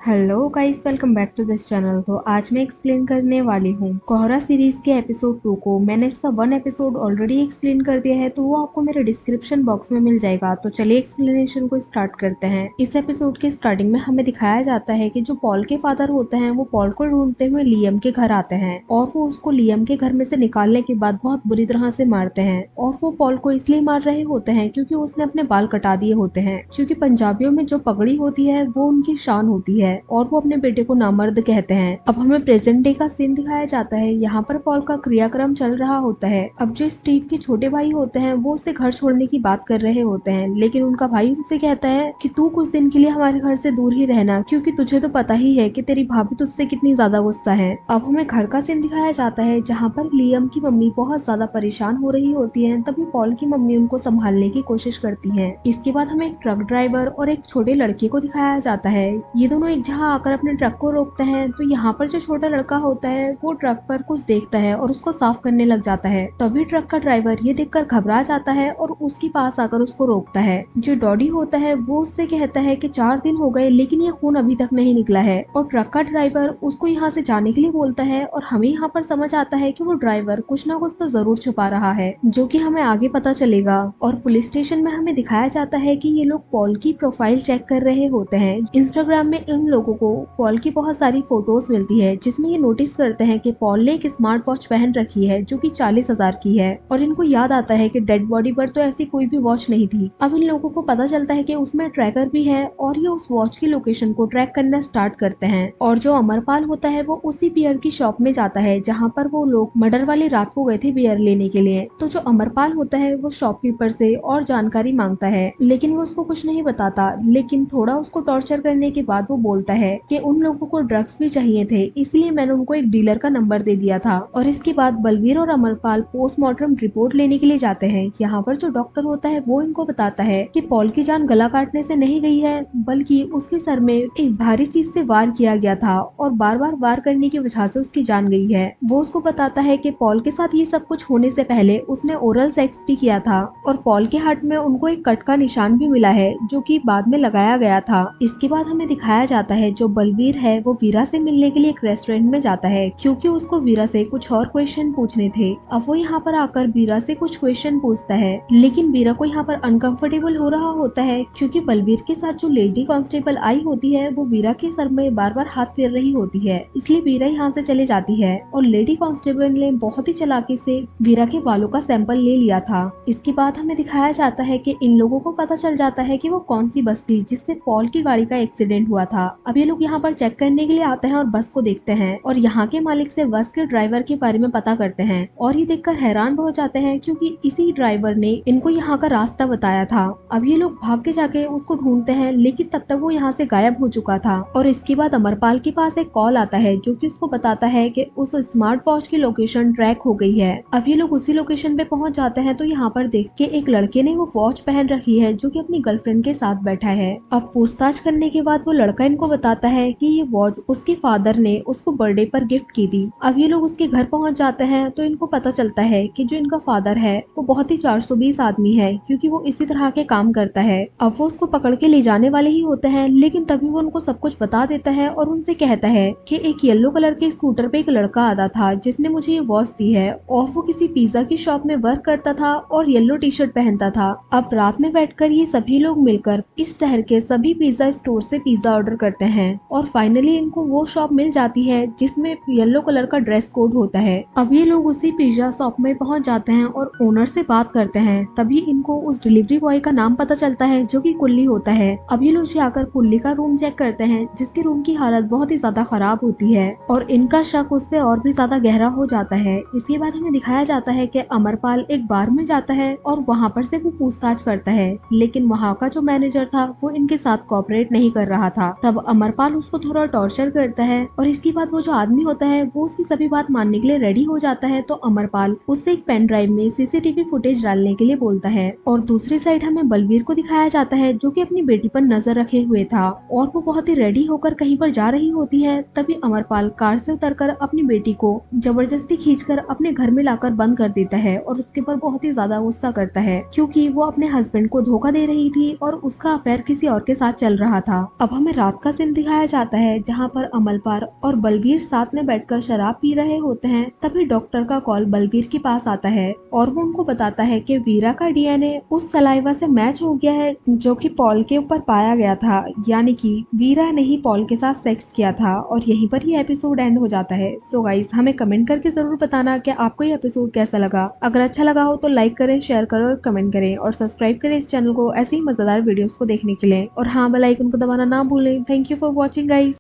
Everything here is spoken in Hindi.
Hello guys, welcome back to this channel. तो आज मैं एक्सप्लेन करने वाली हूँ कोहरा सीरीज के एपिसोड 2 को। मैंने इसका 1 एपिसोड ऑलरेडी एक्सप्लेन कर दिया है, तो वो आपको मेरे डिस्क्रिप्शन बॉक्स में मिल जाएगा। तो चलिए एक्सप्लेनेशन को स्टार्ट करते हैं। इस एपिसोड के स्टार्टिंग में हमें दिखाया जाता है कि जो पॉल के फादर होते हैं वो पॉल को ढूंढते हुए लियम के घर आते हैं और वो उसको लियम के घर में से निकालने के बाद बहुत बुरी तरह से मारते हैं। और वो पॉल को इसलिए मार रहे होते हैं क्योंकि उसने अपने बाल कटा दिए होते हैं, क्योंकि पंजाबियों में जो पगड़ी होती है वो उनकी शान होती है और वो अपने बेटे को नामर्द कहते हैं। अब हमें प्रेजेंट डे का सीन दिखाया जाता है। यहाँ पर पॉल का क्रियाक्रम चल रहा होता है। अब जो स्टीव के छोटे भाई होते हैं वो उससे घर छोड़ने की बात कर रहे होते हैं, लेकिन उनका भाई उनसे कहता है कि तू कुछ दिन के लिए हमारे घर से दूर ही रहना, क्योंकि तुझे तो पता ही है कि तेरी भाभी तुझसे कितनी ज्यादा गुस्सा है। अब हमें घर का सीन दिखाया जाता है जहाँ पर लियम की मम्मी बहुत ज्यादा परेशान हो रही होती है। तभी पॉल की मम्मी उनको संभालने की कोशिश करती है। इसके बाद हमें एक ट्रक ड्राइवर और एक छोटे लड़के को दिखाया जाता है। ये दोनों एक जगह आकर अपने ट्रक को रोकते हैं। तो यहाँ पर जो छोटा लड़का होता है वो ट्रक पर कुछ देखता है और उसको साफ करने लग जाता है। तभी ट्रक का ड्राइवर ये देखकर घबरा जाता है और उसके पास आकर उसको रोकता है। जो डॉडी होता है वो उससे कहता है कि 4 दिन हो गए लेकिन ये खून अभी तक नहीं निकला है। और ट्रक का ड्राइवर उसको यहाँ से जाने के लिए बोलता है और हमें यहाँ पर समझ आता है कि वो ड्राइवर कुछ ना कुछ तो जरूर छुपा रहा है, जो कि हमें आगे पता चलेगा। और पुलिस स्टेशन में हमें दिखाया जाता है कि ये लोग पॉल की प्रोफाइल चेक कर रहे होते हैं। इंस्टाग्राम में इन लोगों को पॉल की बहुत सारी फोटोज मिलती है, जिसमें ये नोटिस करते हैं कि पॉल ने एक स्मार्ट वॉच पहन रखी है जो कि 40,000 की है। और इनको याद आता है कि डेड बॉडी पर तो ऐसी कोई भी वॉच नहीं थी। अब इन लोगों को पता चलता है कि उसमें ट्रैकर भी है और ये उस वॉच की लोकेशन को ट्रैक करना स्टार्ट करते हैं। और जो अमरपाल होता है वो उसी बियर की शॉप में जाता है जहाँ पर वो लोग मर्डर वाली रात को गए थे बियर लेने के लिए। तो जो अमरपाल होता है वो शॉपकीपर से और जानकारी मांगता है, लेकिन वो उसको कुछ नहीं बताता। लेकिन थोड़ा उसको टॉर्चर करने के बाद वो बोलता है कि उन लोगों को ड्रग्स भी चाहिए थे, इसलिए मैंने उनको एक डीलर का नंबर दे दिया था। और इसके बाद बलवीर और अमरपाल पोस्टमार्टम रिपोर्ट लेने के लिए जाते हैं। यहाँ पर जो डॉक्टर होता है वो इनको बताता है कि पॉल की जान गला काटने से नहीं गई है, बल्कि उसके सर में एक भारी चीज से वार किया गया था और बार बार वार करने की वजह से उसकी जान गई है। वो उसको बताता है कि पॉल के साथ ये सब कुछ होने से पहले उसने ओरल सेक्स भी किया था और पॉल के हाथ में उनको एक कट का निशान भी मिला है जो कि बाद में लगाया गया था। इसके बाद हमें दिखाया जाता है जो बलवीर है वो वीरा से मिलने के लिए एक रेस्टोरेंट में जाता है, क्योंकि उसको वीरा से कुछ और क्वेश्चन पूछने थे। अब वो यहाँ पर आकर वीरा से कुछ क्वेश्चन पूछता है, लेकिन वीरा को यहाँ पर अनकंफर्टेबल हो रहा होता है, क्योंकि बलवीर के साथ जो लेडी कांस्टेबल आई होती है वो वीरा के सर में बार बार हाथ फेर रही होती है। इसलिए वीरा यहाँ से चले जाती है और लेडी कांस्टेबल ने बहुत ही चालाकी से वीरा के बालों का सैंपल ले लिया था। इसके बाद हमें दिखाया जाता है कि इन लोगों को पता चल जाता है कि वो कौन सी बस थी जिससे पॉल की गाड़ी का एक्सीडेंट हुआ था। अब ये लोग यहाँ पर चेक करने के लिए आते हैं और बस को देखते हैं और यहाँ के मालिक से बस के ड्राइवर के बारे में पता करते हैं। और ये देखकर हैरान हो जाते हैं, क्योंकि इसी ड्राइवर ने इनको यहाँ का रास्ता बताया था। अब ये लोग भाग के जाके उसको ढूंढते हैं, लेकिन तब तक वो यहाँ से गायब हो चुका था। और इसके बाद अमरपाल के पास एक कॉल आता है जो कि उसको बताता है कि उस स्मार्ट वॉच की लोकेशन ट्रैक हो गई है। अब ये लोग उसी लोकेशन पे पहुंच जाते हैं। तो यहाँ पर देख के एक लड़के ने वो वॉच पहन रखी है जो कि अपनी गर्लफ्रेंड के साथ बैठा है। अब पूछताछ करने के बाद वो लड़का इनको बताता है कि ये वॉच उसके फादर ने उसको बर्थडे पर गिफ्ट की थी। अब ये लोग उसके घर पहुंच जाते हैं तो इनको पता चलता है कि जो इनका फादर है वो बहुत ही 420 आदमी है, क्योंकि वो इसी तरह के काम करता है। अब वो उसको पकड़ के ले जाने वाले ही होते हैं, लेकिन तभी वो उनको सब कुछ बता देता है और उनसे कहता है कि एक येलो कलर के स्कूटर पे एक लड़का आता था जिसने मुझे ये वॉच दी है और वो किसी पिज्जा की शॉप में वर्क करता था और येलो टी शर्ट पहनता था। अब रात में बैठकर ये सभी लोग मिलकर इस शहर के सभी पिज्जा स्टोर से पिज्जा ऑर्डर करते हैं और फाइनली इनको वो शॉप मिल जाती है जिसमें येलो कलर का ड्रेस कोड होता है। अब ये लोग उसी पिज्जा शॉप में पहुंच जाते हैं और ओनर से बात करते हैं। तभी इनको उस डिलीवरी बॉय का नाम पता चलता है जो कि कुल्ली होता है। अब ये लोग जाकर कुल्ली का रूम चेक करते हैं, जिसके रूम की हालत बहुत ही ज्यादा खराब होती है और इनका शक उस पे और भी ज्यादा गहरा हो जाता है। इसके बाद हमें दिखाया जाता है कि अमरपाल एक बार में जाता है और वहाँ पर से वो पूछताछ करता है, लेकिन वहाँ का जो मैनेजर था वो इनके साथ कोऑपरेट नहीं कर रहा था। तब अमरपाल उसको थोड़ा टॉर्चर करता है और इसके बाद वो जो आदमी होता है वो उसकी सभी बात मानने के लिए रेडी हो जाता है। तो अमरपाल उससे एक पेन ड्राइव में सीसीटीवी फुटेज डालने के लिए बोलता है। और दूसरी साइड हमें बलवीर को दिखाया जाता है जो कि अपनी बेटी पर नजर रखे हुए था और वो बहुत ही रेडी होकर कहीं पर जा रही होती है। तभी अमरपाल कार से उतरकर अपनी बेटी को जबरदस्ती खींचकर अपने घर में लाकर बंद कर देता है और उसके ऊपर बहुत ही ज्यादा गुस्सा करता है, क्योंकि वो अपने हस्बैंड को धोखा दे रही थी और उसका अफेयर किसी और के साथ चल रहा था। अब हमें रात का सीन सीन दिखाया जाता है जहाँ पर अमलपार और बलवीर साथ में बैठकर शराब पी रहे होते हैं। तभी डॉक्टर का कॉल बलवीर के पास आता है और वो उनको बताता है कि वीरा का डीएनए उस सलाइवा से मैच हो गया है जो कि पॉल के ऊपर पाया गया था, यानी कि वीरा ने ही पॉल के साथ सेक्स किया था। और यहीं पर ये एपिसोड एंड हो जाता है। सो गाइस, हमें कमेंट करके जरूर बताना कि आपको ये एपिसोड कैसा लगा। अगर अच्छा लगा हो तो लाइक करें, शेयर करें और कमेंट करें और सब्सक्राइब करें इस चैनल को ऐसे ही मजेदार वीडियोस को देखने के लिए। और हाँ, बेल आइकन को दबाना ना भूलें। Thank you for watching guys.